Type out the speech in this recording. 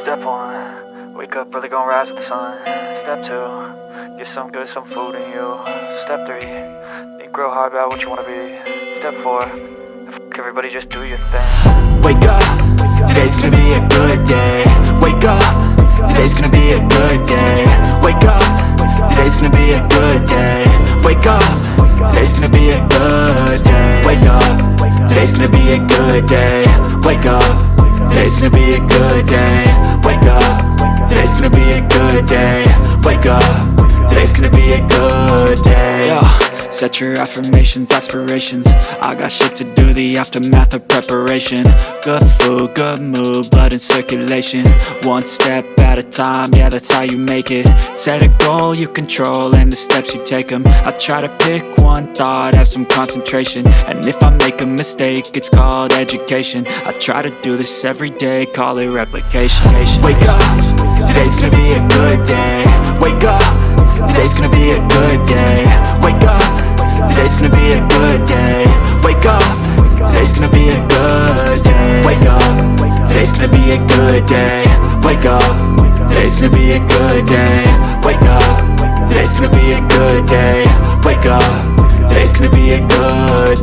Step 1, wake up early, gon' rise with the sun. Step 2, get some good, some food in you. Step 3, think real hard about what you wanna be. Step 4, fuck everybody, just do your thing. Wake up, today's gonna be a good day. Wake up, today's gonna be a good day. Wake up, today's gonna be a good day. Wake up, today's gonna be a good day. Wake up, today's gonna be a good day. Wake up, today's gonna be a good day. Wake up, today's gonna be a good day. Wake up, today's gonna be a good day. Yo, set your affirmations, aspirations. I got shit to do, the aftermath of preparation. Good food, good mood, blood in circulation. One step at a time, yeah, that's how you make it. Set a goal you control and the steps you take them. I try to pick one thought, have some concentration. And if I make a mistake, it's called education. I try to do this every day, call it replication. Wake up, today's gonna be a good day. Wake up, today's gonna be a good day. Wake up, today's gonna be a good day. Wake up, today's gonna be a good day. Wake up, today's gonna be a good day. Wake up, today's gonna be a good day. Wake up, today's gonna be a good day. Wake up, today's gonna be a good day.